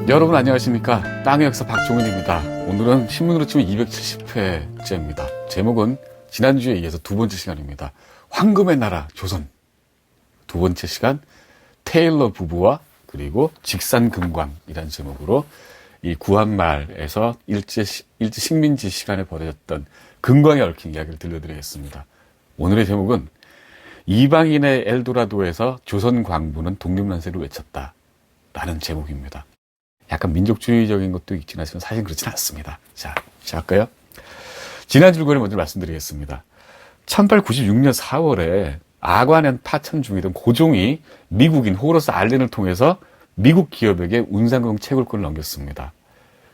여러분 안녕하십니까? 땅의 역사 박종훈입니다. 오늘은 신문으로 치면 270회째입니다. 제목은 지난주에 이어서 두 번째 시간입니다. 황금의 나라 조선. 두 번째 시간 테일러 부부와 그리고 직산금광이라는 제목으로 이 구한말에서 일제 식민지 시간에 벌어졌던 금광에 얽힌 이야기를 들려드리겠습니다. 오늘의 제목은 이방인의 엘도라도에서 조선 광부는 독립만세를 외쳤다 라는 제목입니다. 약간 민족주의적인 것도 있긴 하지만 사실 그렇진 않습니다. 자, 시작할까요? 지난 줄거리 먼저 말씀드리겠습니다. 1896년 4월에 아관현 파천 중이던 고종이 미국인 호러스 알렌을 통해서 미국 기업에게 운상금 채굴권을 넘겼습니다.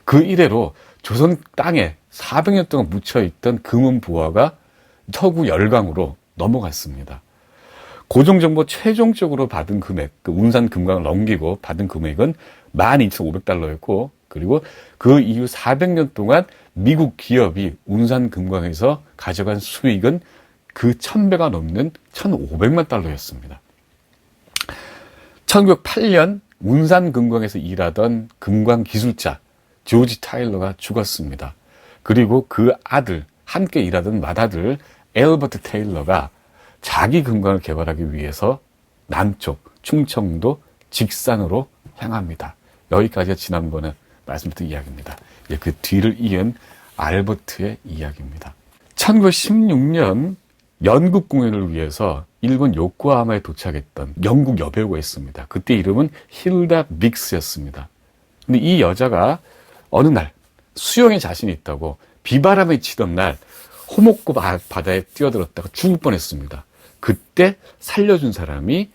그 이래로 조선 땅에 400년 동안 묻혀있던 금은 부하가 서구 열강으로 넘어갔습니다. 고종 정부 최종적으로 받은 금액, 그 운산 금강을 넘기고 받은 금액은 12,500달러였고, 그리고 그 이후 400년 동안 미국 기업이 운산 금강에서 가져간 수익은 그 1000배가 넘는 1,500만 달러였습니다. 1908년 운산 금강에서 일하던 금광 기술자 조지 타일러가 죽었습니다. 그리고 그 아들, 함께 일하던 맏아들 엘버트 테일러가 자기 금광을 개발하기 위해서 남쪽 충청도 직산으로 향합니다. 여기까지가 지난번에 말씀드린 이야기입니다. 그 뒤를 이은 알버트의 이야기입니다. 1916년 연극 공연을 위해서 일본 요코하마에 도착했던 영국 여배우가 있습니다. 그때 이름은 힐다 빅스였습니다. 근데 이 여자가 어느 날 수영에 자신이 있다고 비바람이 치던 날 호목고 바다에 뛰어들었다가 죽을 뻔했습니다. 그때 살려준 사람이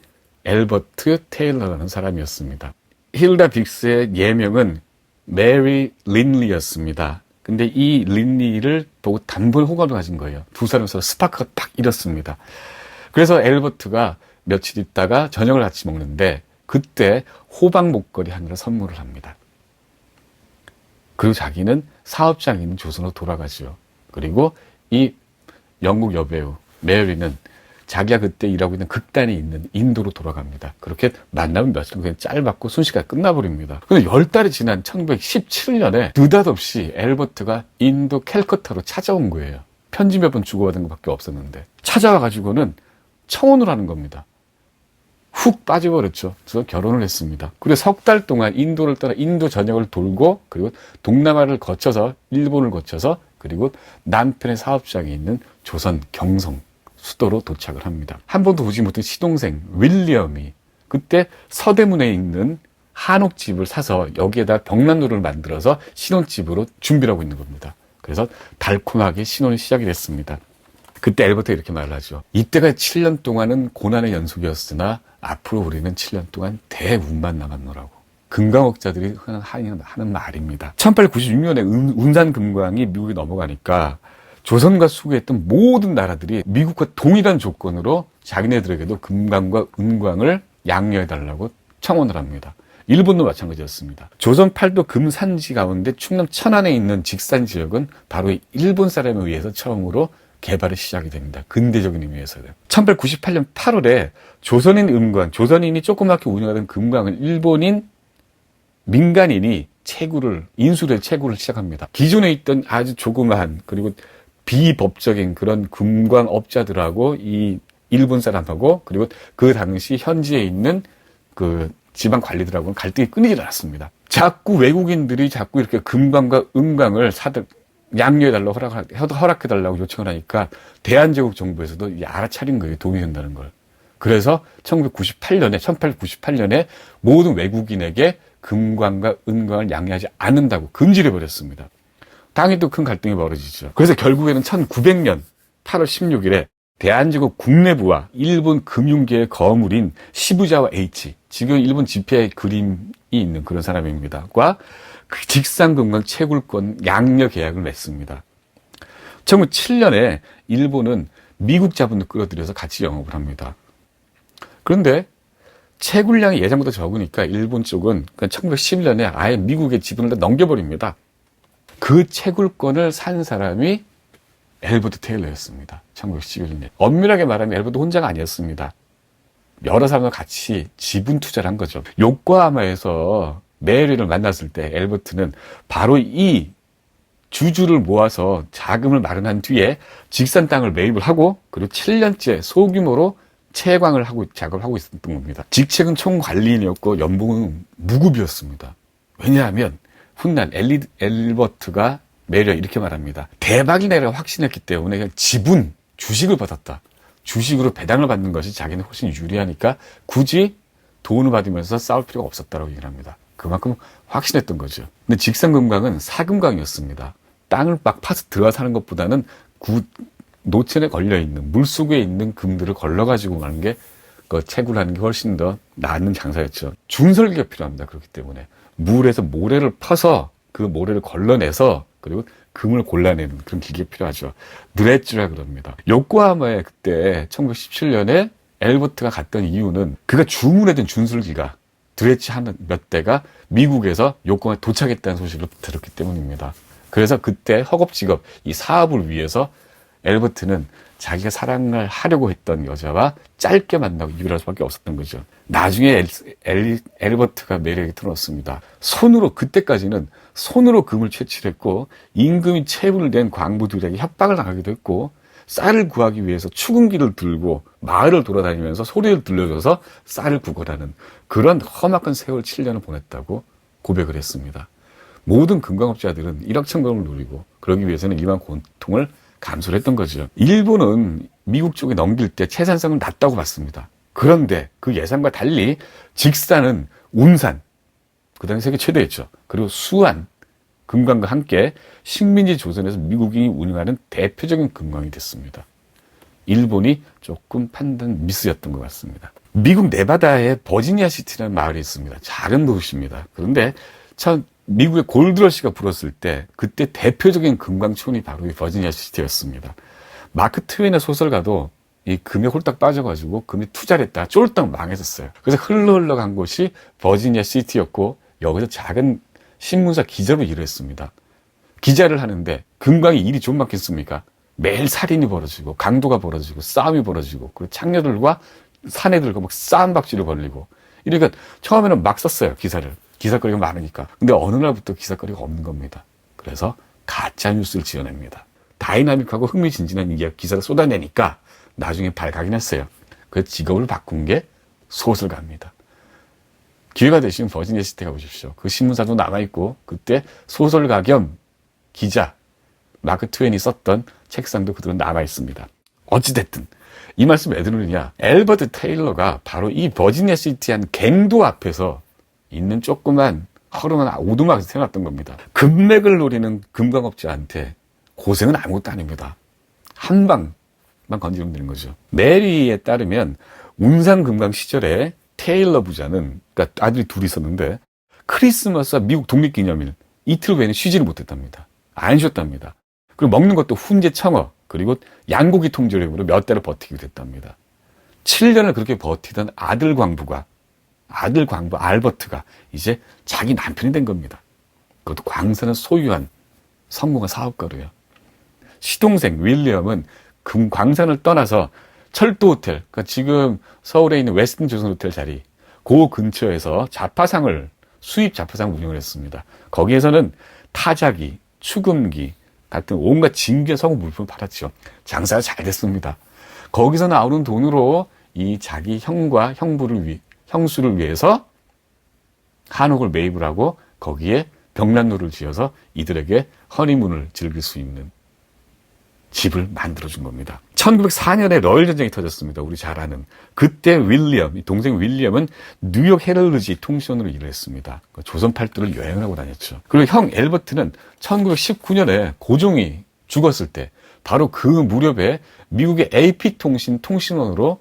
엘버트 테일러라는 사람이었습니다. 힐다 빅스의 예명은 메리 린리였습니다. 근데 이 린리를 보고 단번에 호감을 가진 거예요. 두 사람 서로 스파크가 딱 일었습니다. 그래서 엘버트가 며칠 있다가 저녁을 같이 먹는데 그때 호박 목걸이 하나를 선물을 합니다. 그리고 자기는 사업장인 조선으로 돌아가죠. 그리고 이 영국 여배우 메리는 자기가 그때 일하고 있는 극단이 있는 인도로 돌아갑니다. 그렇게 만나면 며칠 그냥 짧았고 순식간에 끝나버립니다. 근데 10달이 지난 1917년에 느닷없이 엘버트가 인도 캘커타로 찾아온 거예요. 편지 몇 번 주고받은 것밖에 없었는데 찾아와가지고는 청혼을 하는 겁니다. 훅 빠져버렸죠. 그래서 결혼을 했습니다. 그리고 석 달 동안 인도를 떠나 인도 전역을 돌고 그리고 동남아를 거쳐서 일본을 거쳐서 그리고 남편의 사업장에 있는 조선 경성 수도로 도착을 합니다. 한 번도 보지 못한 시동생 윌리엄이 그때 서대문에 있는 한옥집을 사서 여기에다 벽난로를 만들어서 신혼집으로 준비를 하고 있는 겁니다. 그래서 달콤하게 신혼이 시작이 됐습니다. 그때 엘버트가 이렇게 말을 하죠. 이때가 7년 동안은 고난의 연속이었으나 앞으로 우리는 7년 동안 대운만 남았노라고. 금강업자들이 하는 말입니다. 1896년에 운산 금광이 미국에 넘어가니까 조선과 수교했던 모든 나라들이 미국과 동일한 조건으로 자기네들에게도 금광과 은광을 양료해달라고 청원을 합니다. 일본도 마찬가지였습니다. 조선 팔도 금산지 가운데 충남 천안에 있는 직산 지역은 바로 일본 사람에 의해서 처음으로 개발이 시작이 됩니다. 근대적인 의미에서요. 1898년 8월에 조선인 은광, 조선인이 조그맣게 운영하던 금광을 일본인 민간인이 인수를 채굴을 시작합니다. 기존에 있던 아주 조그마한 그리고 비법적인 그런 금광업자들하고 이 일본 사람하고 그리고 그 당시 현지에 있는 그 지방 관리들하고는 갈등이 끊이질 않았습니다. 자꾸 외국인들이 자꾸 이렇게 금광과 은광을 양료해달라고 허락해달라고 요청을 하니까 대한제국 정부에서도 알아차린 거예요. 돈이 된다는 걸. 그래서 1898년에 모든 외국인에게 금광과 은광을 양료하지 않는다고 금지를 해버렸습니다. 당연히 큰 갈등이 벌어지죠. 그래서 결국에는 1900년 8월 16일에 대한제국 국내부와 일본 금융계의 거물인 시부자와 H, 지금 일본 지폐 그림이 있는 그런 사람입니다. 과 그 직산금광 채굴권 양료 계약을 맺습니다. 1907년에 일본은 미국 자본을 끌어들여서 같이 영업을 합니다. 그런데 채굴량이 예상보다 적으니까 일본 쪽은 1911년에 아예 미국의 지분을 다 넘겨버립니다. 그 채굴권을 산 사람이 엘버트 테일러였습니다. 1911년. 엄밀하게 말하면 엘버트 혼자가 아니었습니다. 여러 사람과 같이 지분 투자를 한 거죠. 요코하마에서 메리를 만났을 때 엘버트는 바로 이 주주를 모아서 자금을 마련한 뒤에 직산 땅을 매입을 하고 그리고 7년째 소규모로 채광을 하고 작업을 하고 있었던 겁니다. 직책은 총관리인이었고 연봉은 무급이었습니다. 왜냐하면 훗날 엘버트가 메리가 이렇게 말합니다. 대박이 내려 확신했기 때문에 그냥 지분, 주식을 받았다. 주식으로 배당을 받는 것이 자기는 훨씬 유리하니까 굳이 돈을 받으면서 싸울 필요가 없었다고 얘기를 합니다. 그만큼 확신했던 거죠. 근데 직산금광은 사금광이었습니다. 땅을 막 파서 들어가 사는 것보다는 노천에 걸려있는, 물속에 있는 금들을 걸러가지고 가는 게, 채굴 하는 게 훨씬 더 나은 장사였죠. 중설기가 필요합니다. 그렇기 때문에. 물에서 모래를 퍼서 그 모래를 걸러내서, 그리고 금을 골라내는 그런 기계가 필요하죠. 드레지라 그럽니다. 요코하마에 그때 1917년에 엘버트가 갔던 이유는 그가 주문했던 준술기가 드레지 몇 대가 미국에서 요코하마에 도착했다는 소식을 들었기 때문입니다. 그래서 그때 허겁지겁 이 사업을 위해서 엘버트는 자기가 사랑을 하려고 했던 여자와 짧게 만나고 이별할 수밖에 없었던 거죠. 나중에 엘버트가 메리에게 들어왔습니다. 그때까지는 손으로 금을 채취했고 임금이 체불된 광부들에게 협박을 당하기도 했고 쌀을 구하기 위해서 추궁기를 들고 마을을 돌아다니면서 소리를 들려줘서 쌀을 구걸하는 그런 험악한 세월 7년을 보냈다고 고백을 했습니다. 모든 금광업자들은 일확천금을 누리고 그러기 위해서는 이러한 고통을 감수를 했던 거죠. 일본은 미국 쪽에 넘길 때 채산성을 낮다고 봤습니다. 그런데 그 예상과 달리 직산은 운산, 그 당시 세계 최대였죠. 그리고 수안, 금광과 함께 식민지 조선에서 미국이 운영하는 대표적인 금광이 됐습니다. 일본이 조금 판단 미스였던 것 같습니다. 미국 네바다에 버지니아 시티라는 마을이 있습니다. 작은 도시입니다. 그런데 미국의 골드러시가 불었을 때 그때 대표적인 금광촌이 바로 이 버지니아 시티였습니다. 마크 트웨인의 소설가도 이 금에 홀딱 빠져가지고 금에 투자를 했다 쫄딱 망했었어요. 그래서 흘러간 곳이 버지니아 시티였고 여기서 작은 신문사 기자로 일을 했습니다. 기자를 하는데 금광이 일이 좀 많겠습니까? 매일 살인이 벌어지고 강도가 벌어지고 싸움이 벌어지고 그리고 창녀들과 사내들과 막 싸움박질을 벌리고 이러니까 처음에는 막 썼어요. 기사거리가 많으니까. 근데 어느 날부터 기사거리가 없는 겁니다. 그래서 가짜 뉴스를 지어냅니다. 다이나믹하고 흥미진진한 기사를 쏟아내니까 나중에 발각이 났어요. 그래서 직업을 바꾼 게 소설가입니다. 기회가 되시면 버지니아 시티 가보십시오. 그 신문사도 남아있고 그때 소설가 겸 기자 마크 트웨인이 썼던 책상도 그대로 남아있습니다. 어찌됐든 이 말씀 왜 드리느냐, 엘버트 테일러가 바로 이 버지니아 시티의 한 갱도 앞에서 있는 조그만 허름한 오두막에서 태어났던 겁니다. 금맥을 노리는 금광업자한테 고생은 아무것도 아닙니다. 한 방만 건드리면 되는 거죠. 메리에 따르면 운산금광 시절에 테일러 부자는, 그러니까 아들이 둘이 있었는데 크리스마스와 미국 독립기념일 이틀 외에는 쉬지를 못했답니다. 안 쉬었답니다. 그리고 먹는 것도 훈제 청어 그리고 양고기 통조림으로 몇 달을 버티게 됐답니다. 7년을 그렇게 버티던 아들 광부 알버트가 이제 자기 남편이 된 겁니다. 그것도 광산을 소유한 성공한 사업가로요. 시동생 윌리엄은 광산을 떠나서 철도 호텔, 그러니까 지금 서울에 있는 웨스틴 조선 호텔 자리, 그 근처에서 수입 자파상을 운영을 했습니다. 거기에서는 타자기, 추금기 같은 온갖 진귀한 서구 물품을 팔았죠. 장사가 잘 됐습니다. 거기서 나오는 돈으로 이 자기 형수를 위해서 한옥을 매입을 하고 거기에 벽난로를 지어서 이들에게 허니문을 즐길 수 있는 집을 만들어준 겁니다. 1904년에 러일 전쟁이 터졌습니다. 우리 잘 아는. 그때 동생 윌리엄은 뉴욕 헤럴드지 통신원으로 일을 했습니다. 조선 팔도를 여행을 하고 다녔죠. 그리고 형 엘버트는 1919년에 고종이 죽었을 때 바로 그 무렵에 미국의 AP 통신원으로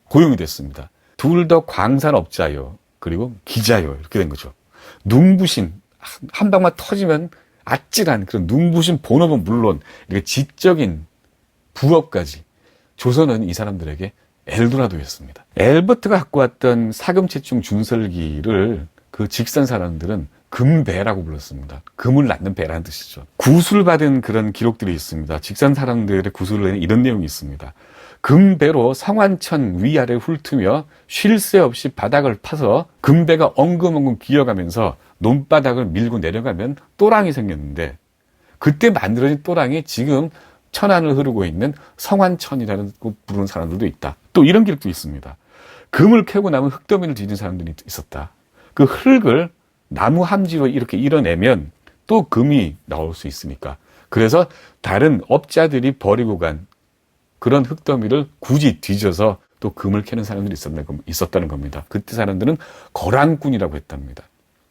고용이 됐습니다. 둘 다 광산업자요. 그리고 기자요. 이렇게 된 거죠. 눈부신, 한 방만 터지면 아찔한 그런 눈부신 본업은 물론 이렇게 지적인 부업까지 조선은 이 사람들에게 엘도라도였습니다. 엘버트가 갖고 왔던 사금채충 준설기를 그 직산 사람들은 금배라고 불렀습니다. 금을 낳는 배라는 뜻이죠. 구술받은 그런 기록들이 있습니다. 직산 사람들의 구술에는 이런 내용이 있습니다. 금배로 성완천 위아래 훑으며 쉴 새 없이 바닥을 파서 금배가 엉금엉금 기어가면서 논바닥을 밀고 내려가면 또랑이 생겼는데, 그때 만들어진 또랑이 지금 천안을 흐르고 있는 성완천이라는 부르는 사람들도 있다. 또 이런 기록도 있습니다. 금을 캐고 나면 흙더미를 뒤진 사람들이 있었다. 그 흙을 나무 함지로 이렇게 이뤄내면 또 금이 나올 수 있으니까. 그래서 다른 업자들이 버리고 간 그런 흙더미를 굳이 뒤져서 또 금을 캐는 사람들이 있었다는 겁니다. 그때 사람들은 거랑꾼이라고 했답니다.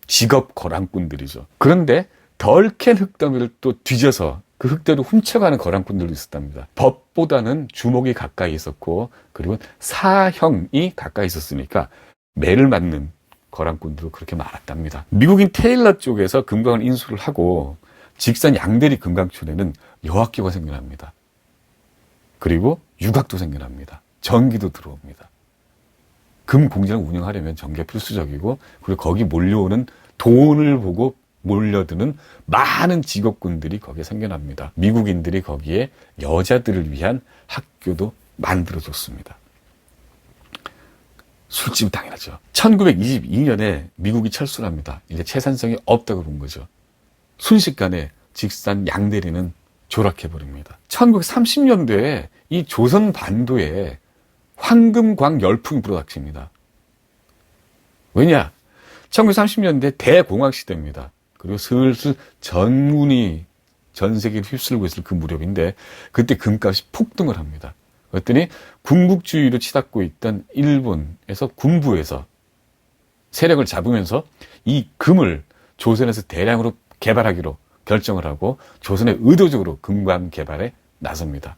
직업 거랑꾼들이죠. 그런데 덜 캔 흙더미를 또 뒤져서 그 흙대로 훔쳐가는 거랑꾼들도 있었답니다. 법보다는 주목이 가까이 있었고, 그리고 사형이 가까이 있었으니까 매를 맞는 거랑꾼들도 그렇게 많았답니다. 미국인 테일러 쪽에서 금광을 인수를 하고 직산 양대리 금강촌에는 여학교가 생겨납니다. 그리고 유곽도 생겨납니다. 전기도 들어옵니다. 금 공장을 운영하려면 전기가 필수적이고, 그리고 거기 몰려오는 돈을 보고 몰려드는 많은 직업군들이 거기에 생겨납니다. 미국인들이 거기에 여자들을 위한 학교도 만들어줬습니다. 술집은 당연하죠. 1922년에 미국이 철수를 합니다. 이제 채산성이 없다고 본 거죠. 순식간에 직산 양대리는 조락해버립니다. 1930년대에 이 조선 반도에 황금광 열풍이 불어닥칩니다. 왜냐? 1930년대 대공황 시대입니다. 그리고 슬슬 전운이 전 세계를 휩쓸고 있을 그 무렵인데, 그때 금값이 폭등을 합니다. 그랬더니 군국주의로 치닫고 있던 일본에서 군부에서 세력을 잡으면서 이 금을 조선에서 대량으로 개발하기로 결정을 하고 조선에 의도적으로 금광 개발에 나섭니다.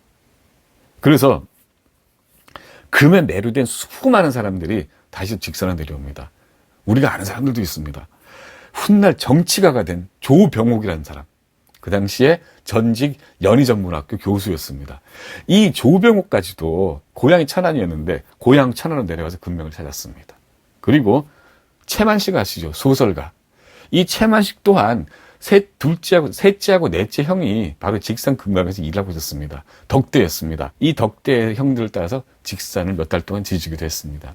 그래서 금에 매료된 수많은 사람들이 다시 직선에 내려옵니다. 우리가 아는 사람들도 있습니다. 훗날 정치가가 된 조병옥이라는 사람. 그 당시에 전직 연희전문학교 교수였습니다. 이 조병옥까지도 고향이 천안이었는데 고향 천안으로 내려가서 금명을 찾았습니다. 그리고 채만식 아시죠? 소설가. 이 채만식 또한 셋째하고 넷째 형이 바로 직산 금강에서 일하고 있었습니다. 덕대였습니다. 이 덕대 형들을 따라서 직산을 몇 달 동안 지지기도 했습니다.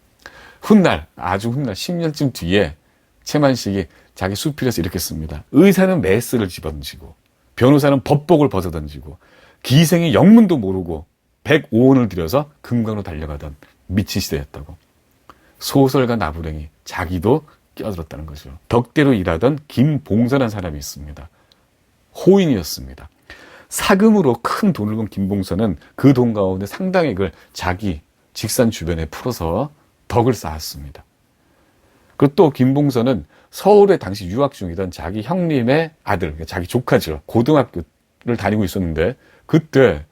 아주 훗날 10년쯤 뒤에 채만식이 자기 수필에서 이렇게 씁니다. 의사는 메스를 집어던지고, 변호사는 법복을 벗어던지고, 기생이 영문도 모르고 105원을 들여서 금강으로 달려가던 미친 시대였다고. 소설가 나부랭이 자기도 끼어들었다는 거죠. 덕대로 일하던 김봉선이라는 사람이 있습니다. 호인이었습니다. 사금으로 큰 돈을 번 김봉선은 그 돈 가운데 상당액을 자기 직산 주변에 풀어서 덕을 쌓았습니다. 그리고 또 김봉선은 서울에 당시 유학 중이던 자기 형님의 아들, 자기 조카죠. 고등학교를 다니고 있었는데, 그때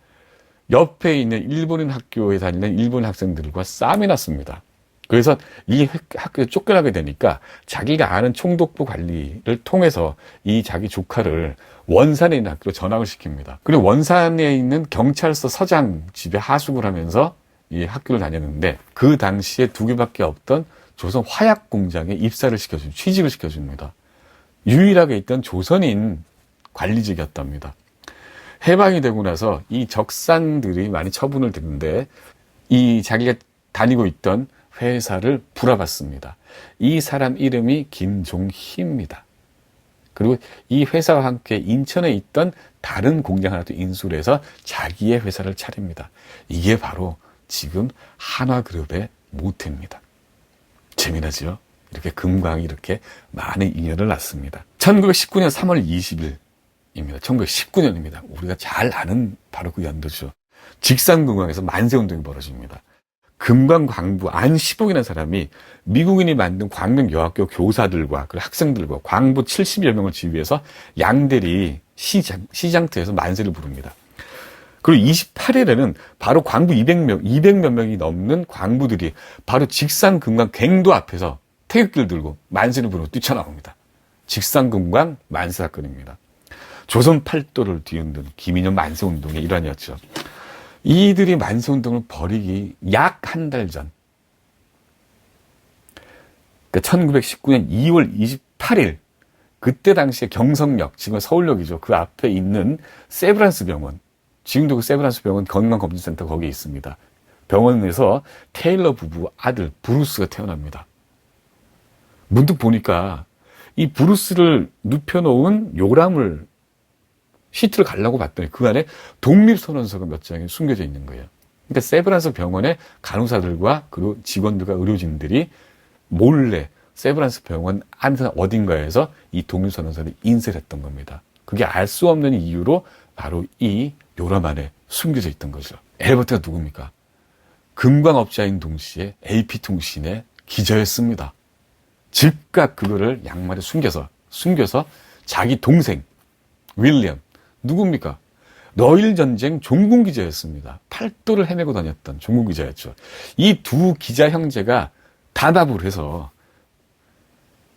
옆에 있는 일본인 학교에 다니는 일본 학생들과 싸움이 났습니다. 그래서 이 학교에 쫓겨나게 되니까 자기가 아는 총독부 관리를 통해서 이 자기 조카를 원산에 있는 학교로 전학을 시킵니다. 그리고 원산에 있는 경찰서 서장 집에 하숙을 하면서 이 학교를 다녔는데, 그 당시에 두 개밖에 없던 조선 화약 공장에 취직을 시켜줍니다. 유일하게 있던 조선인 관리직이었답니다. 해방이 되고 나서 이 적산들이 많이 처분을 듣는데, 이 자기가 다니고 있던 회사를 불화받습니다. 이 사람 이름이 김종희입니다. 그리고 이 회사와 함께 인천에 있던 다른 공장 하나도 인수를 해서 자기의 회사를 차립니다. 이게 바로 지금 한화그룹의 모태입니다. 재미나죠? 이렇게 금광이 이렇게 많은 인연을 낳습니다. 1919년 3월 20일입니다. 1919년입니다. 우리가 잘 아는 바로 그 연도죠. 직산금광에서 만세운동이 벌어집니다. 금광 광부 안시복이라는 사람이 미국인이 만든 광명여학교 교사들과 그 학생들과 광부 70여 명을 지휘해서 양대리 시장터에서 만세를 부릅니다. 그리고 28일에는 바로 광부 200몇 명이 넘는 광부들이 바로 직산금광 갱도 앞에서 태극기를 들고 만세를 부르고 뛰쳐나옵니다. 직산금광 만세 사건입니다. 조선 팔도를 뒤흔든 김인현 만세운동의 일환이었죠. 이들이 만세운동을 벌이기 약 한 달 전, 그러니까 1919년 2월 28일 그때 당시에 경성역, 지금 서울역이죠. 그 앞에 있는 세브란스 병원, 지금도 그 세브란스 병원 건강검진센터 거기에 있습니다. 병원에서 테일러 부부 아들 브루스가 태어납니다. 문득 보니까 이 브루스를 눕혀놓은 요람을 시트를 가려고 봤더니 그 안에 독립선언서가 몇 장이 숨겨져 있는 거예요. 그러니까 세브란스 병원의 간호사들과 그리고 직원들과 의료진들이 몰래 세브란스 병원 안에 어딘가에서 이 독립선언서를 인쇄를 했던 겁니다. 그게 알 수 없는 이유로 바로 이 요람 안에 숨겨져 있던 거죠. 엘버트가 누굽니까? 금광업자인 동시에 AP통신의 기자였습니다. 즉각 그거를 양말에 숨겨서 자기 동생 윌리엄, 누굽니까? 러일전쟁 종군기자였습니다. 팔도를 헤매고 다녔던 종군기자였죠. 이 두 기자 형제가 단합을 해서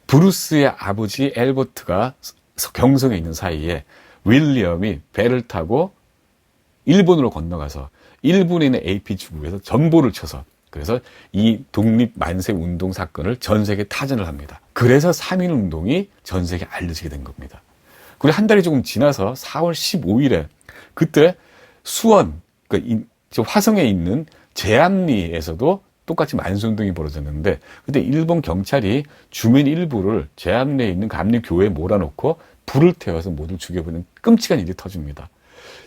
브루스의 아버지 엘버트가 경성에 있는 사이에 윌리엄이 배를 타고 일본으로 건너가서 일본에 있는 AP주국에서 전보를 쳐서 그래서 이 독립 만세 운동 사건을 전 세계에 타전을 합니다. 그래서 3.1운동이 전 세계에 알려지게 된 겁니다. 그리고 한 달이 조금 지나서 4월 15일에 그때 수원, 그러니까 화성에 있는 제암리에서도 똑같이 만세운동이 벌어졌는데 그때 일본 경찰이 주민 일부를 제암리에 있는 감리교회에 몰아놓고 불을 태워서 모두 죽여버리는 끔찍한 일이 터집니다.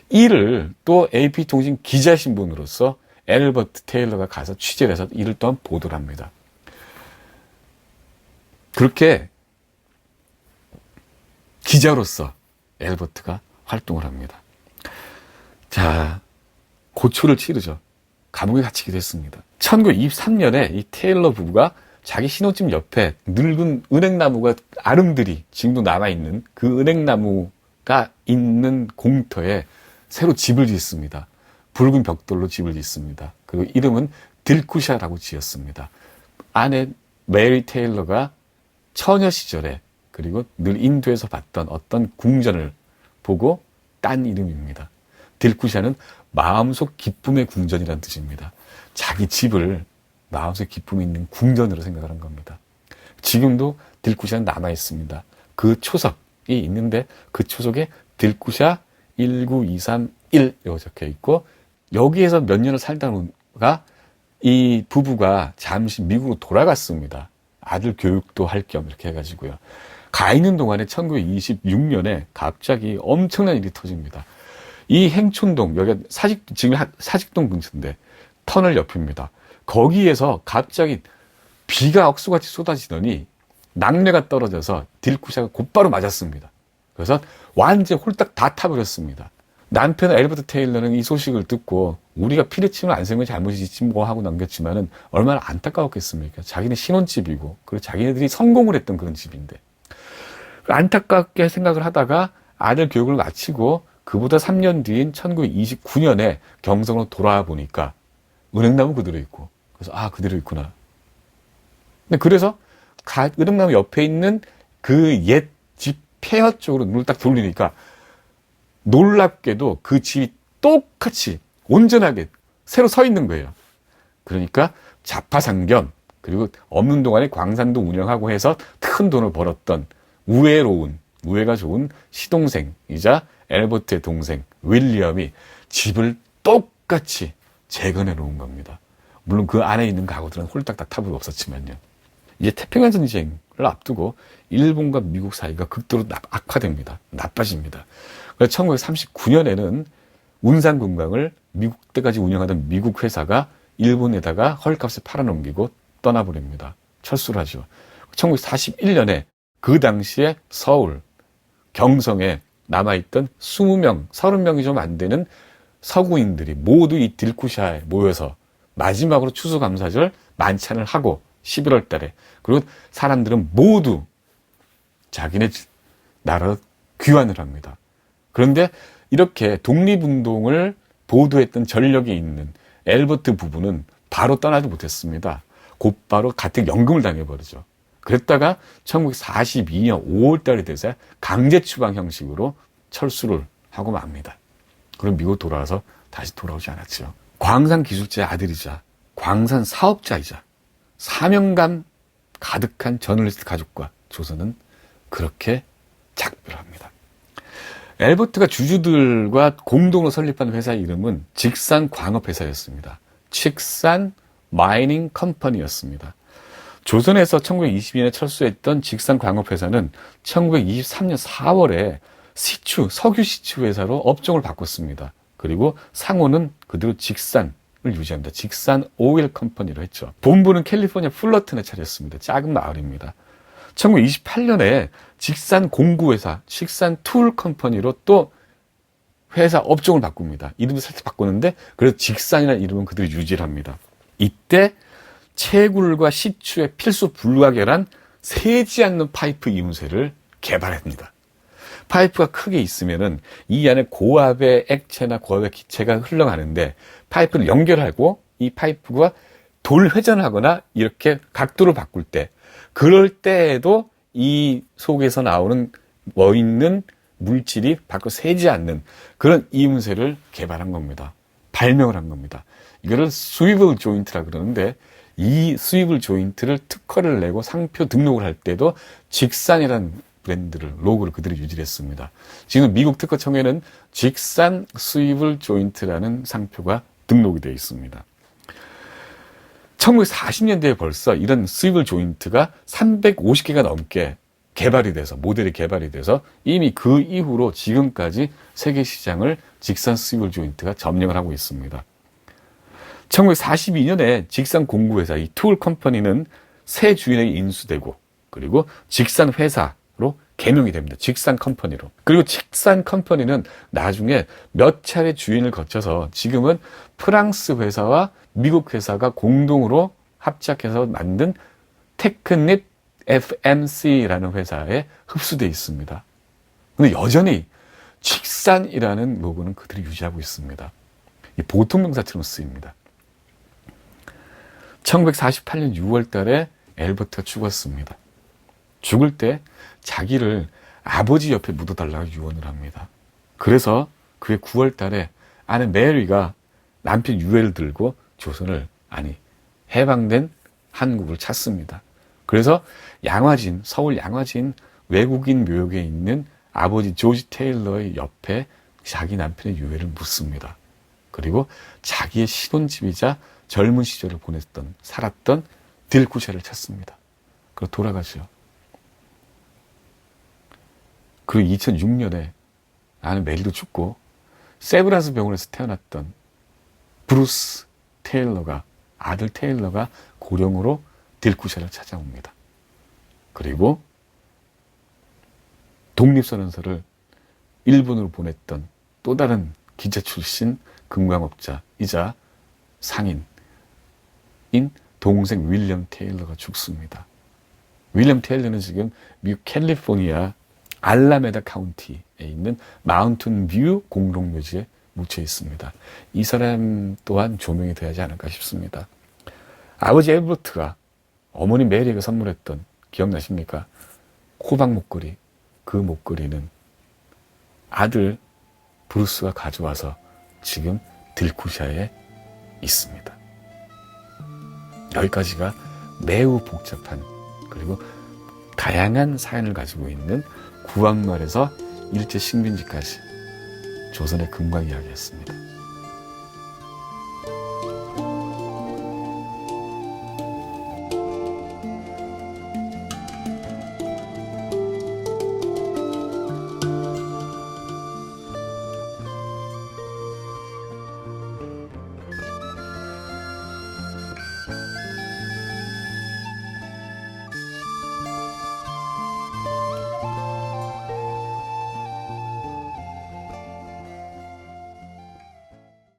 이를 또 AP통신 기자신분으로서 엘버트 테일러가 가서 취재를 해서 이를 또한 보도를 합니다. 그렇게 기자로서 엘버트가 활동을 합니다. 자, 고초를 치르죠. 감옥에 갇히기도 했습니다. 1923년에 이 테일러 부부가 자기 신혼집 옆에 늙은 은행나무가 아름드리 지금도 남아있는 그 은행나무가 있는 공터에 새로 집을 짓습니다. 붉은 벽돌로 집을 짓습니다. 그리고 이름은 딜쿠샤라고 지었습니다. 아내 메리 테일러가 처녀 시절에 그리고 늘 인도에서 봤던 어떤 궁전을 보고 딴 이름입니다. 딜쿠샤는 마음속 기쁨의 궁전이라는 뜻입니다. 자기 집을 마음속 기쁨이 있는 궁전으로 생각을 한 겁니다. 지금도 딜쿠샤는 남아있습니다. 그 초석이 있는데 그 초석에 딜쿠샤 19231 적혀 있고 여기에서 몇 년을 살다가 이 부부가 잠시 미국으로 돌아갔습니다. 아들 교육도 할 겸 이렇게 해가지고요. 가 있는 동안에 1926년에 갑자기 엄청난 일이 터집니다. 이 행촌동, 여기가 지금 사직동 근처인데 터널 옆입니다. 거기에서 갑자기 비가 억수같이 쏟아지더니 낙뢰가 떨어져서 딜쿠샤가 곧바로 맞았습니다. 그래서 완전히 홀딱 다 타버렸습니다. 남편 엘버트 테일러는 이 소식을 듣고 우리가 피리침을 안 세면 잘못이지 뭐 하고 남겼지만은 얼마나 안타까웠겠습니까? 자기네 신혼집이고 그리고 자기네들이 성공을 했던 그런 집인데 안타깝게 생각을 하다가 아들 교육을 마치고 그보다 3년 뒤인 1929년에 경성으로 돌아와 보니까 은행나무 그대로 있고 그래서 그대로 있구나. 근데 그래서 은행나무 옆에 있는 그 옛 집 폐허 쪽으로 눈을 딱 돌리니까 놀랍게도 그 집이 똑같이 온전하게 새로 서 있는 거예요. 그러니까 자파상견 그리고 없는 동안에 광산도 운영하고 해서 큰 돈을 벌었던 우애가 좋은 시동생이자 엘버트의 동생 윌리엄이 집을 똑같이 재건해 놓은 겁니다. 물론 그 안에 있는 가구들은 홀딱딱 타부가 없었지만요. 이제 태평양 전쟁을 앞두고 일본과 미국 사이가 극도로 악화됩니다. 나빠집니다. 그래서 1939년에는 운산금광을 미국 때까지 운영하던 미국 회사가 일본에다가 헐값에 팔아넘기고 떠나버립니다. 철수를 하죠. 1941년에 그 당시에 서울, 경성에 남아있던 20명, 30명이 좀 안 되는 서구인들이 모두 이 딜쿠샤에 모여서 마지막으로 추수감사절 만찬을 하고 11월 달에 그리고 사람들은 모두 자기네 나라로 귀환을 합니다. 그런데 이렇게 독립운동을 보도했던 전력이 있는 엘버트 부부는 바로 떠나지 못했습니다. 곧바로 가택 연금을 당해버리죠. 그랬다가 1942년 5월 달이 돼서 강제 추방 형식으로 철수를 하고 맙니다. 그럼 미국 돌아와서 다시 돌아오지 않았죠. 광산 기술자의 아들이자 광산 사업자이자 사명감 가득한 저널리스트 가족과 조선은 그렇게 작별합니다. 엘버트가 주주들과 공동으로 설립한 회사 이름은 직산광업회사였습니다. 직산 마이닝 컴퍼니였습니다. 조선에서 1922년에 철수했던 직산광업회사는 1923년 4월에 석유 시추 회사로 업종을 바꿨습니다. 그리고 상호는 그대로 직산을 유지합니다. 직산 오일 컴퍼니로 했죠. 본부는 캘리포니아 풀러튼에 차렸습니다. 작은 마을입니다. 1928년에 직산 공구회사, 직산 툴 컴퍼니로 또 회사 업종을 바꿉니다. 이름도 살짝 바꾸는데 그래서 직산이라는 이름은 그대로 유지를 합니다. 이때 채굴과 시추에 필수 불가결한 새지 않는 파이프 이음새를 개발합니다. 파이프가 크게 있으면은 이 안에 고압의 액체나 고압의 기체가 흘러가는데 파이프를 연결하고 이 파이프가 돌회전을 하거나 이렇게 각도를 바꿀 때 그럴 때에도 이 속에서 나오는 있는 물질이 밖으로 새지 않는 그런 이음새를 개발한 겁니다. 발명을 한 겁니다. 이거를 스위블 조인트라 그러는데 이 스위블 조인트를 특허를 내고 상표 등록을 할 때도 직산이라는 브랜드를 로고를 그대로 유지했습니다. 지금 미국 특허청에는 직산 스위블 조인트라는 상표가 등록이 되어 있습니다. 1940년대에 벌써 이런 스위블 조인트가 350개가 넘게 개발이 돼서 모델이 개발이 돼서 이미 그 이후로 지금까지 세계 시장을 직산 스위블 조인트가 점령을 하고 있습니다. 1942년에 직산 공구회사 이 툴 컴퍼니는 새 주인에게 인수되고 그리고 직산 회사로 개명이 됩니다. 직산 컴퍼니로. 그리고 직산 컴퍼니는 나중에 몇 차례 주인을 거쳐서 지금은 프랑스 회사와 미국 회사가 공동으로 합작해서 만든 테크닛 FMC라는 회사에 흡수되어 있습니다. 근데 여전히 직산이라는 로고는 그들이 유지하고 있습니다. 보통 명사처럼 쓰입니다. 1948년 6월 달에 엘버트가 죽었습니다. 죽을 때 자기를 아버지 옆에 묻어달라고 유언을 합니다. 그래서 그해 9월 달에 아내 메리가 남편 유해를 들고 해방된 한국을 찾습니다. 그래서 서울 양화진 외국인 묘역에 있는 아버지 조지 테일러의 옆에 자기 남편의 유해를 묻습니다. 그리고 자기의 신혼집이자 젊은 시절을 살았던 딜쿠샤를 찾습니다. 그리고 돌아가죠. 그리고 2006년에 아내 메리도 죽고 세브란스 병원에서 태어났던 브루스 테일러가 아들 테일러가 고령으로 딜쿠샤를 찾아옵니다. 그리고 독립선언서를 일본으로 보냈던 또 다른 기자 출신 금광업자이자 상인인 동생 윌리엄 테일러가 죽습니다. 윌리엄 테일러는 지금 미국 캘리포니아 알라메다 카운티에 있는 마운틴 뷰 공동묘지에 묻혀 있습니다. 이 사람 또한 조명이 돼야지 않을까 싶습니다. 아버지 엘버트가 어머니 메리에게 선물했던 기억나십니까? 호박 목걸이. 그 목걸이는 아들 브루스가 가져와서 지금 딜쿠샤에 있습니다. 여기까지가 매우 복잡한 그리고 다양한 사연을 가지고 있는 구왕말에서 일제 식민지까지 조선의 금광 이야기였습니다.